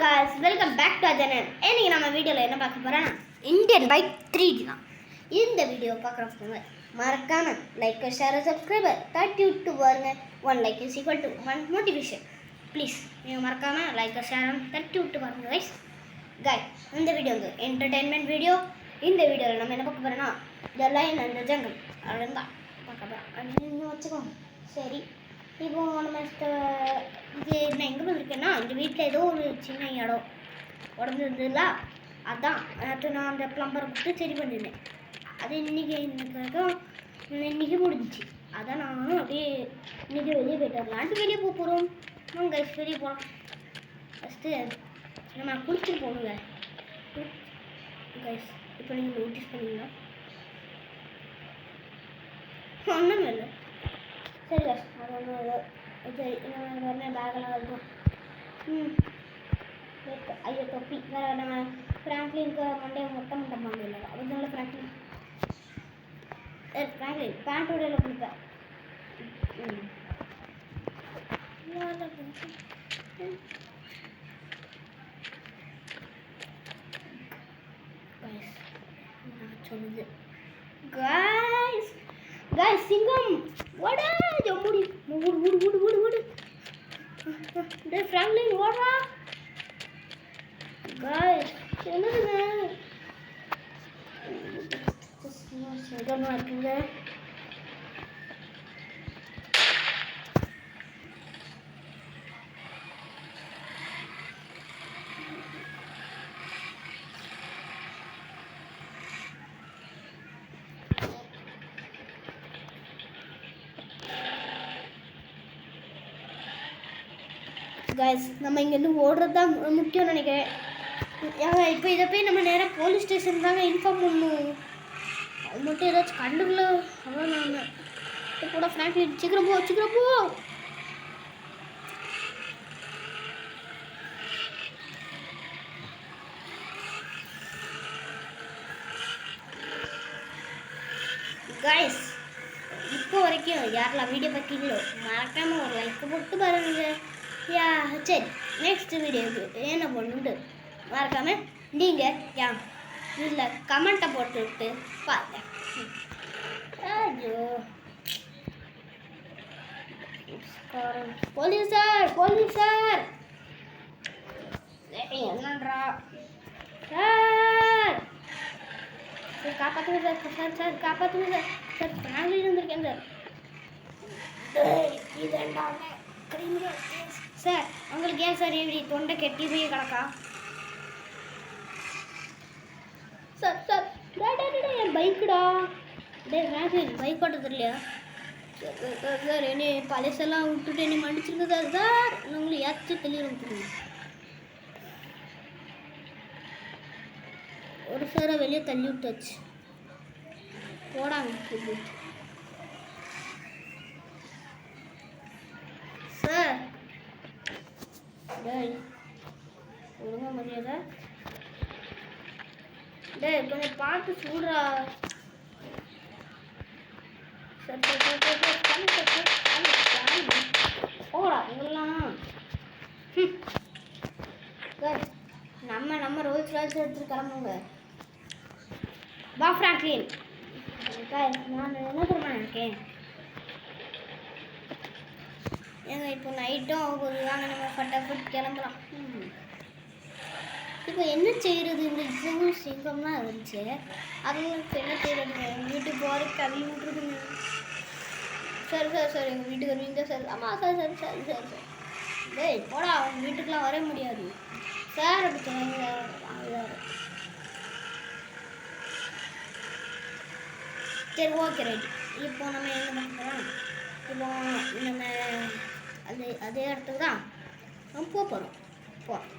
guys, welcome back to our channel. இன்னைக்கு நம்ம வீடியோல என்ன பார்க்க போறோம்னா இந்தியன் பைக் 3D தான். இந்த வீடியோ பார்க்கறவங்க மறக்காம லைக், ஷேர், சப்ஸ்கிரைப் தட்டி விட்டு பாருங்க. 1 like is equal to 1 motivation. Please நீங்க மறக்காம லைக், ஷேர் தட்டி விட்டு பாருங்க guys. இந்த வீடியோ வந்து என்டர்டெயின்மெண்ட் வீடியோ. இந்த வீடியோல நம்ம என்ன பார்க்க போறோம்னா The Lion and the Jungle அவ்வளவுதான் பார்க்க போறோம். அப்படின்னு வச்சுக்கோங்க. சரி, இப்போ நம்ம இது நான் எங்கே வந்திருக்கேன்னா இந்த வீட்டில் ஏதோ ஒரு சின்ன இடம் உடஞ்சிருந்ததுல, அதான் நான் அந்த ப்ளம்பரை கூப்பிட்டு சரி பண்ணியிருந்தேன். அது இன்றைக்கி முடிஞ்சிச்சு. அதான் நானும் அப்படியே இன்றைக்கி வெளியே போய்ட்டு வரலான்ட்டு வெளியே போக போகிறோம். கைஸ் வெளியே போகலாம். ஃபஸ்ட்டு நம்ம குளிச்சுட்டு போகணுங்க கைஸ். இப்போ நீங்கள் நோட்டீஸ் பண்ணீங்களா? ஒன்றும் இல்லை. சரி கைஸ், அது ஒன்றும் இல்லை. சரி, வேறு பேக்கெல்லாம் இருக்கும். ஐயோ தொப்பி வேறு நம்ம ஃப்ராங்க்லினுக்கு மண்டே மொட்டை மண்டை இல்லை. அதனால ஃப்ராங்க்லின் பேண்ட்டோட கொடுப்பேன். சொல்லுது காய்ஸ் சிங்கம் ஓடா ஜம்முடி ஓடு டேய் ஃப்ராங்க்லின் ஓடா காய்ஸ். என்னதுங்க சிங்கமா இருக்குங்க. கைஸ் நம்ம இங்கேருந்து ஓடுறது தான் முக்கியம்னு நினைக்கிறேன். இப்போ இதை போய் நம்ம நேராக போலீஸ் ஸ்டேஷன் தாங்க இன்ஃபார்ம் பண்ணணும். அது மட்டும் ஏதாச்சும் கண்டுக்கல அவ்வளோ. நான் இப்போ கூட ஃப்ராங்க்லின் சீக்கிரம் போ. கைஸ் இப்போ வரைக்கும் யாரெல்லாம் வீடியோ பார்க்கீங்களோ மறக்காமல் ஒரு லைக் போட்டு பாருங்க. சரி, நெக்ஸ்ட் வீடியோவுக்கு என்ன பண்ணுண்டு மறக்காமல் நீங்கள் இதில் கமெண்ட்டை போட்டுவிட்டு பாருங்க. ஐயோ போலீஸ் சார் என்னன்றா சார், காப்பாற்றுங்க சார் காப்பாற்றுங்க சார் ஃபேமிலியில் இருந்திருக்கேன் சார். உங்களுக்கு ஏன் சார் இப்படி தொண்டை கெட்டி போய் கிடக்கா? சார் என் பைக்குடா. ஃப்ராங்க்லின் பைக் ஓட்ட தெரியலையா சார்? என்னை பழசெல்லாம் விட்டுட்டு என்னை மன்னிச்சிருங்க சார். உங்களை ஏற்றி தெளிவு விட்டுருங்க. ஒரு சாரை வெளியே தள்ளி விட்டாச்சு. போடாங்க சார். டேய் ஒழுங்கா மரியாதை. டேய் கொஞ்சம் பார்த்து சூடுறா சார். போடா உங்களெல்லாம். சார் நம்ம ரோல்ஸ் எடுத்துட்டு கிளம்புங்க. வா ஃப்ராங்க்லின். நான் என்ன தெரியுமா இருக்கேன் ஏங்க, இப்போ நைட்டும் ஆகுது. வாங்க நம்ம ஃபட்டாஃபட் கிளம்பலாம். இப்போ என்ன செய்கிறது? இந்த இதுவும் சிங்கம்லாம் இருந்துச்சு. அதுவும் இப்போ என்ன செய்யறதுங்க? எங்கள் வீட்டுக்கு போகிற கவி விட்டுருதுங்க. சார் எங்கள் வீட்டுக்கு வருவீங்க சார்? ஆமாம் சார். டேய் போடா, அவங்க வீட்டுக்கெலாம் வர முடியாது சார். அப்படி சொன்னாங்க. சரி, ஓகே ரைட். இப்போ நம்ம எங்கே பார்க்குறோம்? இப்போ நம்ம அதே இடத்துக்கு தான் நம்ம போகிறோம்.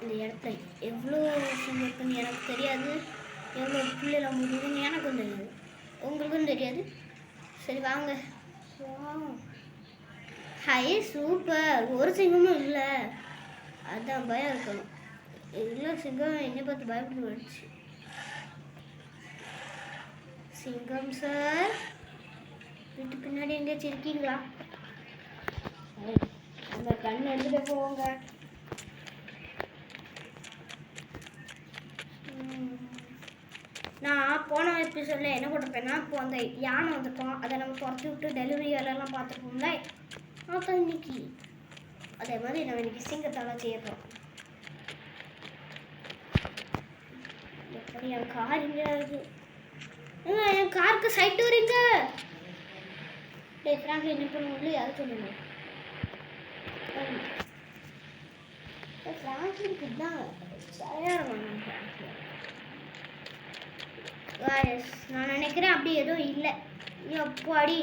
இந்த இடத்துல எவ்வளோ இருக்குன்னு எனக்கு தெரியாது, எவ்வளோ பிள்ளைகள் முடியுதுன்னு எனக்கும் தெரியாது, உங்களுக்கும் தெரியாது. சரி வாங்க. High super. ஒரு சிங்கமும் இல்லை, அதுதான் பயம் இருக்கணும். இல்லை சிங்கம் என்னை பார்த்து பயப்பட்டு போயிடுச்சு. சிங்கம் சார் வீட்டு பின்னாடி எங்கேயாச்சும் இருக்கீங்களா? அந்த கண் எடுத்துகிட்டு போவோங்க. நான் போன எபிசோட்ல என்ன கொடுப்பேன்னா இப்போ அந்த யானை வந்துட்டோம், அதை நம்ம துரத்தி விட்டு டெலிவரி வேலையெல்லாம் பார்த்துருப்போம்ல. அப்புறம் இன்னைக்கு அதே மாதிரி நம்ம இன்னைக்கு சிங்கத்தால் செய்யறோம். எப்படி என் கார் இங்கே இருக்கு, என் காருக்கு சைட்டு வரீங்க. டேய் ஃப்ராங்க்ல என்ன பண்ணுவோம்ல யாரும் சொல்லுங்க. ஃப்ராங்க்லிக்கு தான் சரியாக இருக்கும். நான் நினைக்கிறேன் அப்படி எதுவும் இல்லை. எப்பாடி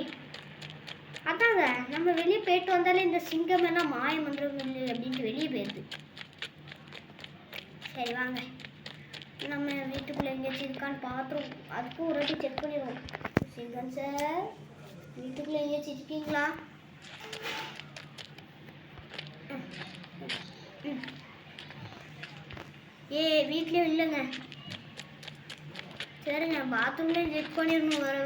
அதாங்க நம்ம வெளியே போயிட்டு வந்தாலே இந்த சிங்கம் எல்லாம் மாய மந்திரம் இல்லை அப்படின்ட்டு வெளியே போயிடுது. சரி வாங்க நம்ம வீட்டுக்குள்ளே எங்கேயாச்சும் இருக்கான்னு பார்த்துருவோம். அதுக்கும் ஒரு வாட்டி செக் பண்ணிடுவோம். சிங்கம் சார் வீட்டுக்குள்ளே எங்கேயாச்சும் இருக்கீங்களா? வீட்லேயும் இல்லைங்க. சரிங்க பாத்ரூம்லேயும் செக் பண்ணிடணும். வர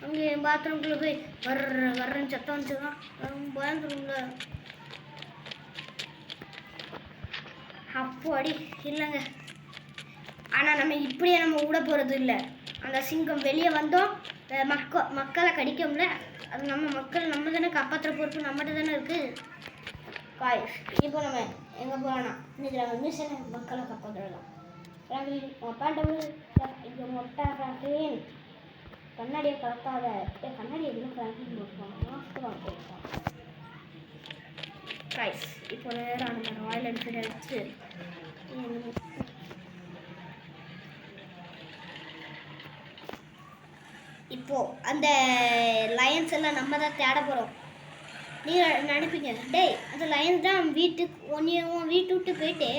அங்கே பாத்ரூம்குள்ளே போய் வர்றன்னு சத்தம் வந்துச்சுதான் பயந்துரும்ல. அப்போ அடி இல்லைங்க. ஆனால் நம்ம இப்படியே நம்ம விட போகிறது இல்லை. அந்த சிங்கம் வெளியே வந்தோம் மக்களை கடிக்கும்ல, அது நம்ம தானே காப்பாற்றுற பொறுப்பு நம்மகிட்ட தானே இருக்குது. காய்ஸ் இப்போ நம்ம எங்கே போகலாம்னா இன்னைக்கு நம்ம மிஷனை மக்களை காப்பாற்றுறோம். இங்கே மொட்டை ஃப்ராங்க்லின் கண்ணாடியை கலக்காத. கண்ணாடி எதுவும் ஃப்ராங்க்லின் போட்டுருவாங்க. காய்ஸ் இப்போ நேரம் நம்ம ராயல் என்ஃபீல்டு எடுத்து இப்போ அந்த லயன்ஸ் எல்லாம் நம்ம தான் தேட போகிறோம். நீங்கள் நினைப்பீங்க டேய் அந்த லயன்ஸ் தான் உன் வீட்டு விட்டு போயிட்டு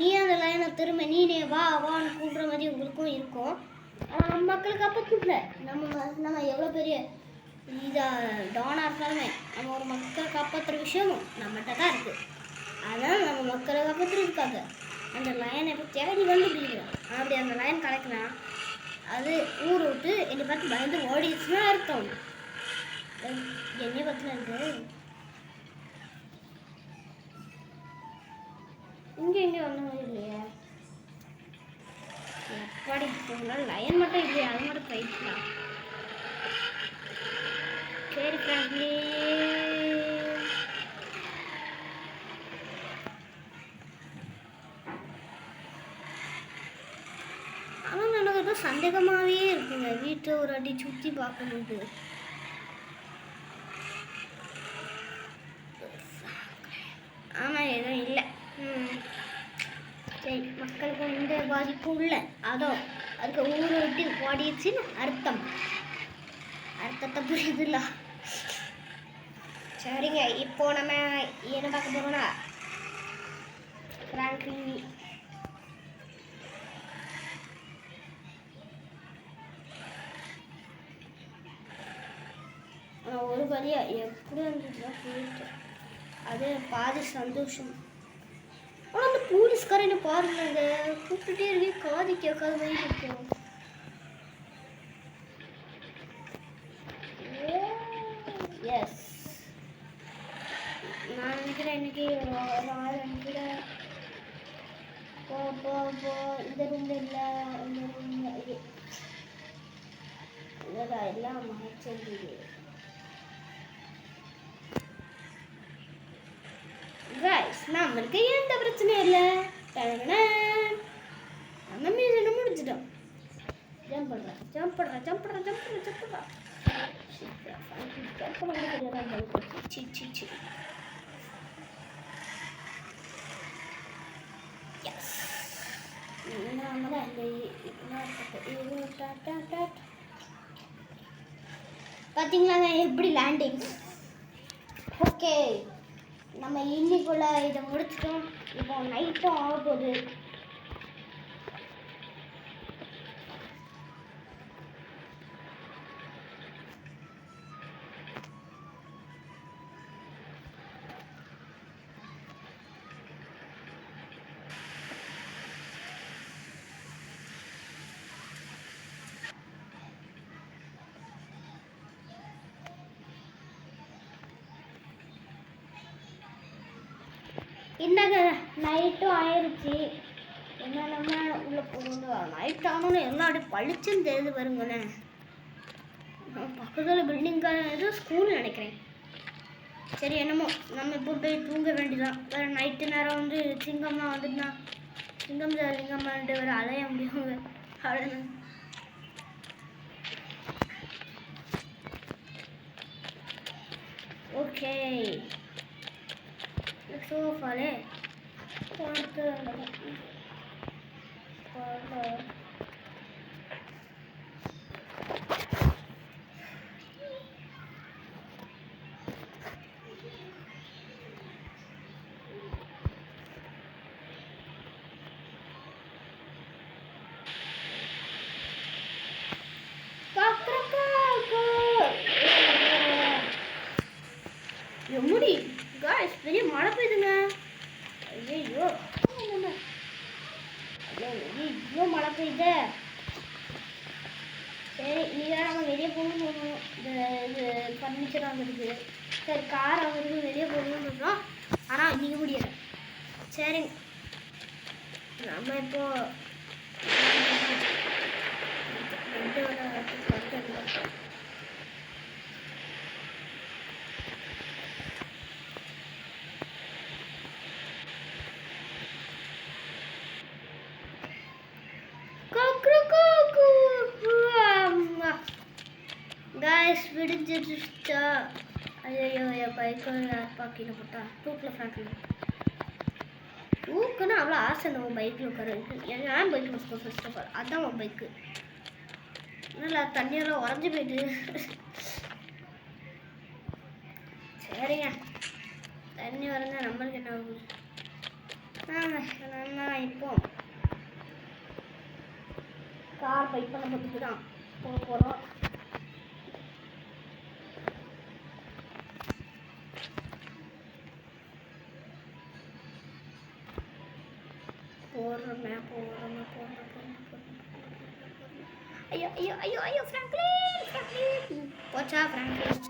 நீ அந்த லைனை திரும்ப நீனே வான்னு கூப்பிட்ற மாதிரி உங்களுக்கும் இருக்கும். ஆனால் மக்களுக்கு அப்போ நம்ம எவ்வளோ பெரிய இதாக டானாக இருந்தாலுமே நம்ம ஒரு மக்களை காப்பாற்றுற விஷயமும் நம்மகிட்ட தான் இருக்குது. அதனால் நம்ம மக்களை காப்பாற்றுறதுக்காக அந்த லைனை இப்போ தேடி வந்துடுறோம். அப்படி அந்த லைன் கிடைக்குனா அது ஊரை விட்டு என்னை பார்த்து பயந்து ஓடிடுச்சுன்னா அர்த்தம். என்னை பற்றின இருக்கு இங்கே வந்த மாதிரி இல்லையா? எப்படி போகலாம்? லயன் மட்டும் இல்லையா? அது மட்டும் போயிடுச்சுலாம். சரி ஃப்ராங்க்லி ஆனால் எனக்கு ஏதோ சந்தேகமாகவே இருக்குங்க. வீட்டை ஒரு அடி சுற்றி பார்க்கும்போது ஆனால் எதுவும் இல்லை. சரி மக்களுக்கு எந்த பாதிப்பும் இல்லை. அதுக்கு ஊரை விட்டு ஓடிடுச்சுன்னு அர்த்தத்தை புரியுதுல்ல. சரிங்க இப்போ நம்ம என்ன பார்க்க போறோம்னா ஃப்ராங்க்லின் ஒரு வழியா எப்படி வந்துச்சுன்னா போயிட்டு அது பாதி சந்தோஷம். ஆனால் அந்த போலீஸ்காரனை பாருங்க கூப்பிட்டுட்டே இருக்கே காது கேட்காத மாதிரி இருக்கும். எஸ் நான் நினைக்கிறேன் இன்னைக்கு ஒரு ஆள் நினைக்கிறேன். போ இந்த ரூம்ல இல்லை, இந்த ரூம்ல இல்லைடா எல்லாம் மறைச்சது. கைஸ் நம்மளுக்கு எந்த பிரச்சனையும் இல்லை. நம்ம மிஷனை முடிச்சிட்டோம். ஜம்ப் பண்ணுறா பார்த்தீங்களாங்க எப்படி லேண்டிங். ஓகே நம்ம இன்னைக்குள்ள இதை முடிச்சிட்டோம். இப்போ நைட்டும் ஆக போகுது. இந்தாங்க நைட்டும் ஆயிடுச்சு. நம்ம உள்ள போகணும். நைட் ஆகணும்னு எல்லா அப்படியே பளிச்சுன்னு தெரியுது பாருங்களேன். பக்கத்தில் பில்டிங் எதுவும் ஸ்கூல் நினைக்கிறேன். சரி என்னமோ நம்ம இப்போ போய் தூங்க வேண்டியதான். வேறு நைட்டு நேரம் வந்து சிங்கம்லாம் வந்துட்டுனா சிங்கம் லிங்கம்மான்ட்டு வேறு அலைய முடியுங்க. அவ்வளோதான். ஓகே சோஃபாலே போட்டு எம்முடி காய்ஸ் பெரிய மழை பெய்யுதுங்க. ஐயோ இவ்வளோ மழை பெய்யுது. சரி நீதான் நம்ம வெளியே போகணும். இது ஃபர்னிச்சர் வாங்குறதுக்கு சரி கார் வாங்குறதுக்கு வெளியே போகணும்னு இருக்கோம். ஆனால் இன்றைக்கி முடியலை. சரிங்க நம்ம இப்போ गाइस விடிஞ்சிருச்சா? ஐயோ என் பைக்கு பாக்கிட்டு போட்டா தூக்கில் ஃப்ரண்ட்ல தூக்குன்னா அவ்வளோ ஆசை நம்ம பைக்கில் உட்காரதுக்கு. ஏன் பைக்கில் உட்கார் ஃபர்ஸ்ட் ஆஃப் ஆல் அதுதான் உன் பைக்கு. இல்லை தண்ணியெல்லாம் உறைஞ்சி போயிட்டு. சரிங்க தண்ணி வரங்க நம்மளுக்கு என்ன ஆகுது. நம்ம இப்போ கார் பைக் பண்ண போட்டுக்கு தான் போக போகிறோம். ஐயோ ஐயோ ஐயோ ஐயோ ஃப்ராங்க்லின் போச்சா ஃப்ராங்க்லின்.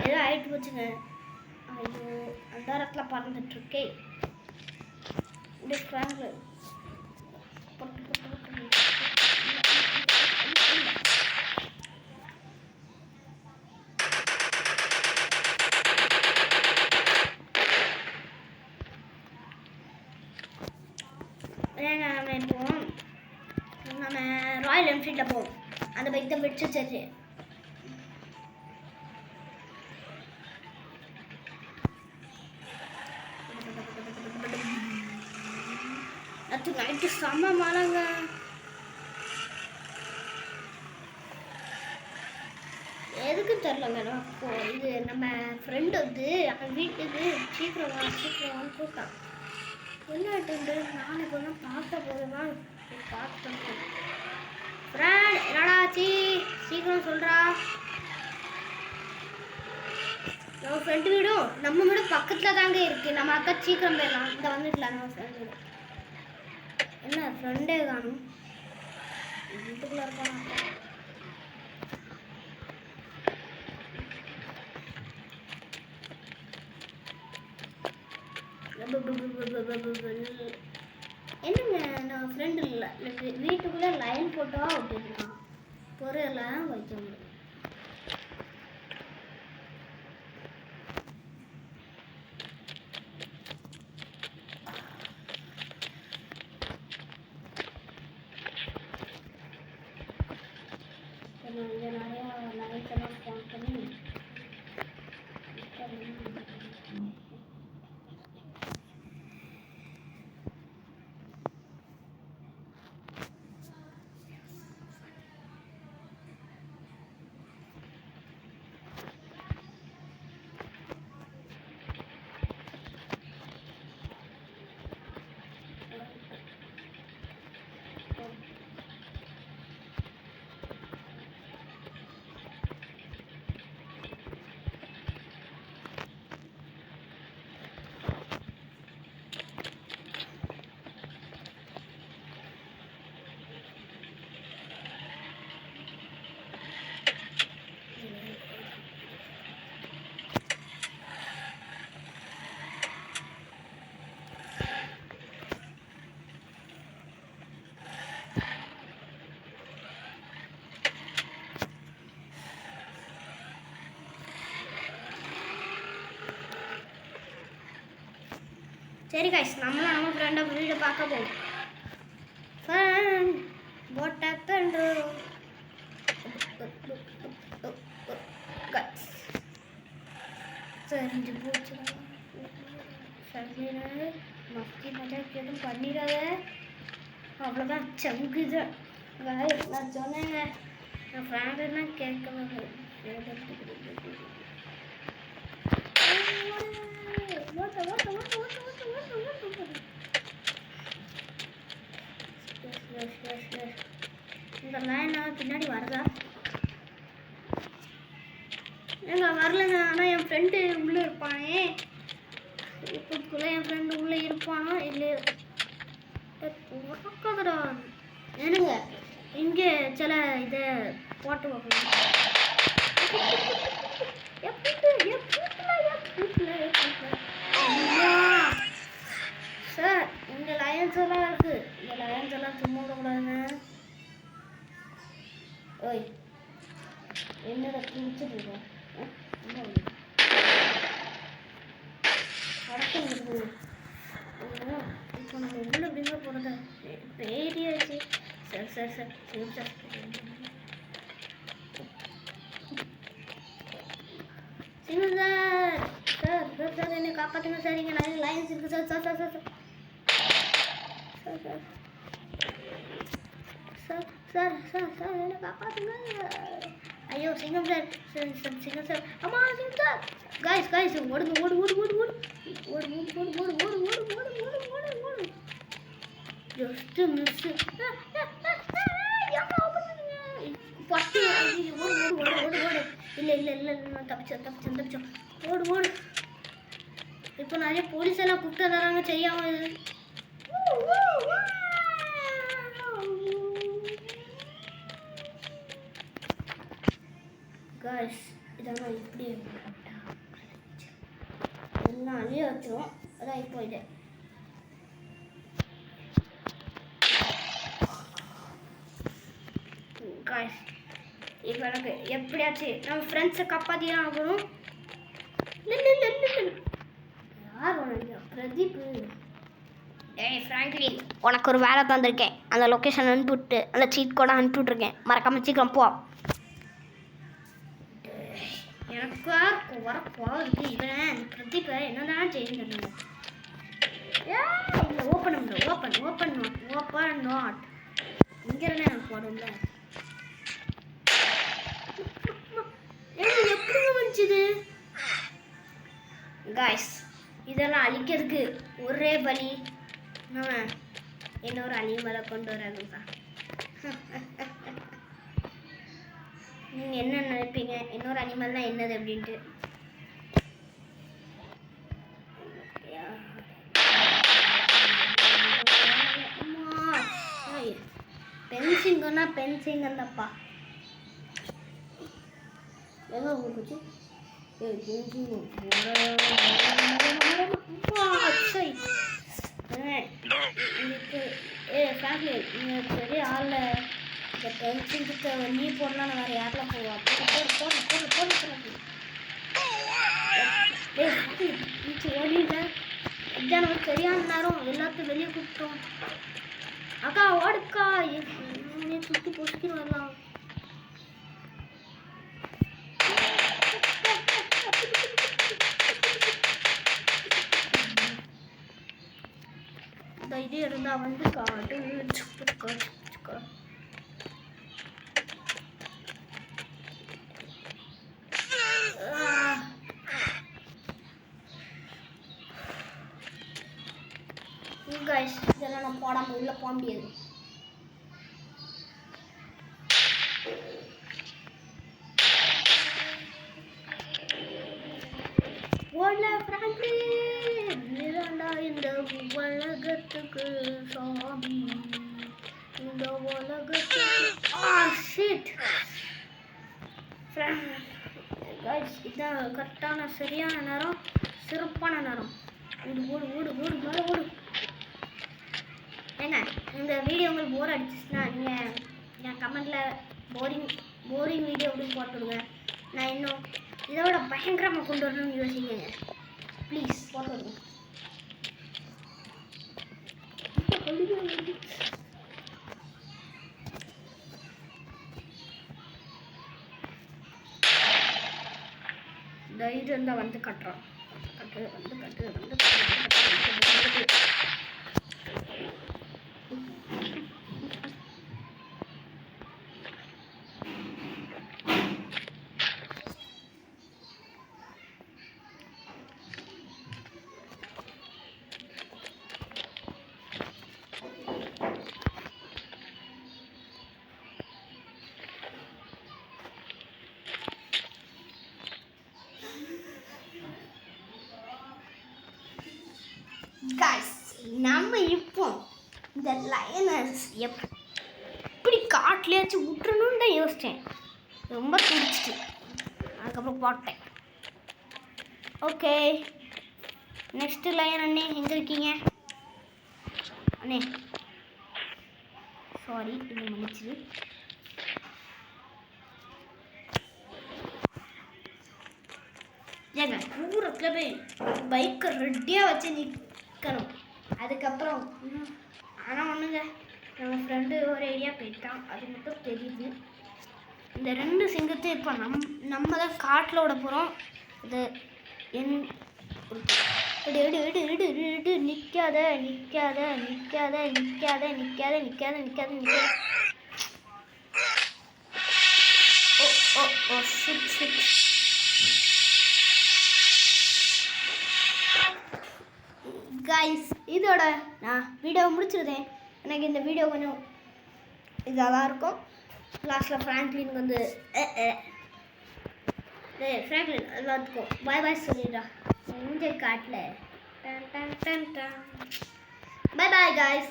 ஏதோ ஆயிட்டு போச்சுங்க. ஐயோ அந்தாரத்தில் பறந்துட்டுருக்கே இந்த ஃப்ராங்க்லின். நம்ம இப்போ நம்ம ராயல் என்ஃபீல்டில் போவோம். அந்த பைக் தான் பிடிச்சிச்சு. அது நைட்டு செம்ம மழைங்க. எதுக்கு தெரிலங்க. இது நம்ம ஃப்ரெண்டு வந்து அவன் வீட்டுக்கு சீக்கிரம் வான்னு கூப்பிட்டான். என்ன டைம் நாளைக்கு ஒன்று பார்க்க போகிறேன்னா பார்த்து ஃப்ரெண்ட் என்னடாச்சி சீக்கிரம் சொல்கிறா. நம்ம ஃப்ரெண்டு வீடும் நம்ம வீடும் பக்கத்தில் தாங்க இருக்குது. நம்ம அக்கா சீக்கிரம் போயிடலாம். இந்த வந்துடலாம் நம்ம ஃப்ரெண்டு வீடு. என்ன ஃப்ரெண்டே காணும் வீட்டுக்குள்ளே இருக்காங்க. என்னங்க நான் ஃப்ரெண்டு இல்லை வீட்டுக்குள்ளே லைன் போட்டோ விட்டுருக்கான். பொருளெல்லாம் வைக்க முடியும். இங்கே நிறையா லைட்டெல்லாம் ஸ்பான் பண்ணி சரி கைஸ், நம்மளும் நம்ம ஃப்ரெண்டை வீடு பார்க்க போவோம். ஃப்ரெண்ட் வாட் ஹேப்பன் தெரிஞ்சு போச்சு. மஸ்தி மஜாக் எதுவும் பண்ணிடாத, அவ்வளோதான் சங்குது. நான் சொன்னேங்க, என் ஃப்ரெண்டுலாம் கேட்கவாங்க. இந்த லைன் பின்னாடி வருதா? ஏங்க வரலங்க. ஆனால் என் ஃப்ரெண்டு உள்ளே இருப்பானே, இப்போக்குள்ளே என் ஃப்ரெண்டு உள்ளே இருப்பானா இல்லை? உறக்கதுடா ஏனுங்க. இங்கே சில இதை போட்டு வைக்கணும். சார் இங்கே லயன்ஸ் எல்லாம் இருக்கு. இந்த லயன்ஸ் எல்லாம் சும்மா விடக்கூடாதுங்க. ஓய் என்னடா குடிச்சிட்டு இருக்கோம்? இப்போ நம்ம உள்ள எப்படிங்க போகிறது? இப்போ ஏரியாச்சு. Sir sir sir sir sir Sivan sir sir sir sir என்னை காப்பாற்றுங்க சார். இங்கே நிறைய லைன்ஸ் இருக்குது sir. Sir sir sir sir sir sir sir sir sir என்னை காப்பாற்றுங்க. ஐயோ சிங்கம் சார் சிங்கம் சார். அம்மா சிங்கம் சார். காய்ஸ் காய்ஸ் ஓடுங்க ஓடு ஓடு ஓடு ஓடு ஓடு ஓடு ஓடு ஓடு ஓடு ஓடு ஓடு ஓடு ஓடு. Just miss. பட்டு ஓடு ஓடு ஓடு ஓடு ஓடு. இல்லை இல்லை இல்லை இல்லை தப்பிச்சோம் தப்பிச்சோம் தப்பிச்சோம். ஓடு ஓடு. இப்போ நிறைய போலீஸ் எல்லாம் கூப்பிட்டு தராங்க செய்யாமல். காய்ஸ் இதெல்லாம் இப்படி எல்லாம் அழிய வச்சிரும். அதான் இப்போ இது காய்ஸ். இப்போ எனக்கு எப்படியாச்சும் நம்ம ஃப்ரெண்ட்ஸை காப்பாற்றிதான் ஆகணும். யார் உனக்கு? பிரதீப். ஏய் ஃப்ராங்க்லின், உனக்கு ஒரு வேலை தந்திருக்கேன். அந்த லொக்கேஷன் அனுப்பிவிட்டு அந்த சீட் கூட அனுப்பிவிட்ருக்கேன். மறக்காம சீக்கிரம் போ. எனக்கு வரப்போகுது. இவன் பிரதீப் என்னதான் செய்யுங்க. இல்லை ஓப்பன் பண்ண open open not open not இங்கே எனக்கு போடும்ல. எப்படி வந்துச்சுது? காய்ஸ் இதெல்லாம் அழிக்கிறதுக்கு ஒரே பலி நம்ம இன்னொரு அனிமலை கொண்டு வராதுதான். நீங்கள் என்ன நினைப்பீங்க இன்னொரு அனிமல்னால் என்னது அப்படின்ட்டு? பென்சிங்கன்னா பென்சிங்கந்தப்பா எங்கே உங்களுக்கு பெரிய ஆள் இந்த பென்சிங்க்கு நீ போடலாம். வேறு யாரெல்லாம் போவா? ஓடிட்டேன். இதான் நமக்கு சரியான நேரம். எல்லாத்தையும் வெளியே கூப்பிட்டோம். அக்கா ஓடுக்கா, நீ சுற்றி பொசுக்கி வரலாம். இந்த இது இருந்தால் வந்து காடு சுக்கா சுக்கா. இதெல்லாம் நம்ம போடாமல் உள்ள போக முடியாது. இந்த உலகத்துக்கு சாமி, இந்த உலகத்துக்கு இதான் கரெக்டான சரியான நேரம், சிறப்பான நேரம். ஓடு ஓடு ஓடு ஓடு மேலே ஓடு. ஏங்க இந்த வீடியோ உங்களுக்கு போர் அடிச்சிச்சுன்னா நீங்கள் என் கமெண்ட்டில் போரிங் வீடியோ அப்படின்னு போட்டுவிடுங்க. நான் இன்னும் இதோட பயங்கரமாக கொண்டு வரணும்னு யோசிக்கங்க. ப்ளீஸ் போட்டு விடுங்க. தைரியம் தான் வந்து கட்டுறோம். கட்டு கைஸ், நம்ம இப்போ இந்த லயனஸ் எப்படி காட்டிலேயாச்சும் விட்டுறணுன்னு தான் யோசித்தேன். ரொம்ப பிடிச்சிட்டு அதுக்கப்புறம் போட்டேன். ஓகே, நெக்ஸ்ட்டு லயன் அண்ணே எங்கே இருக்கீங்க அண்ணே? சாரி, இது மன்னிச்சிரு. ஏங்க தூரத்தில் போய் பைக்கை ரெடியாக வச்சு நிற்கணும். அதுக்கப்புறம் ஆனால் ஒன்றுங்க, நம்ம ஃப்ரெண்டு ஒரு ஏரியா போயிட்டான், அது மட்டும் தெரியுது. இந்த 2 சிங்கத்தையும் இப்போ நம்ம தான் காட்டில் விட போகிறோம். இது நிற்காத நிற்காத நிற்காத நிற்காத நிற்காத நிற்காத நிற்காத நிற்காத. ஓ ஓ ஓ ஷிட் ஷிட். கைஸ், இதோட நான் வீடியோ முடிச்சிருந்தேன். எனக்கு இந்த வீடியோ கொஞ்சம் இதாக தான் இருக்கும். லாஸ்ட்டில் ஃப்ராங்க்லினுக்கு வந்து ஃப்ராங்க்லின் எல்லாத்துக்கும் பாய் பாய் சொல்லிடுறா. மூஞ்சை காட்டில் பாய் பாய் கைஸ்.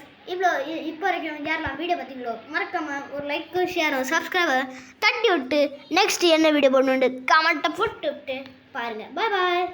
இப்போ வரைக்கும் யாரெல்லாம் வீடியோ பார்த்தீங்களோ மறக்காமல் ஒரு லைக்கு ஷேர் சப்ஸ்கிரைபர் தட்டி விட்டு நெக்ஸ்ட் என்ன வீடியோ போடணுன்ட்டு கமெண்ட்டை போட்டு விட்டு பாருங்கள். பாய் பாய்.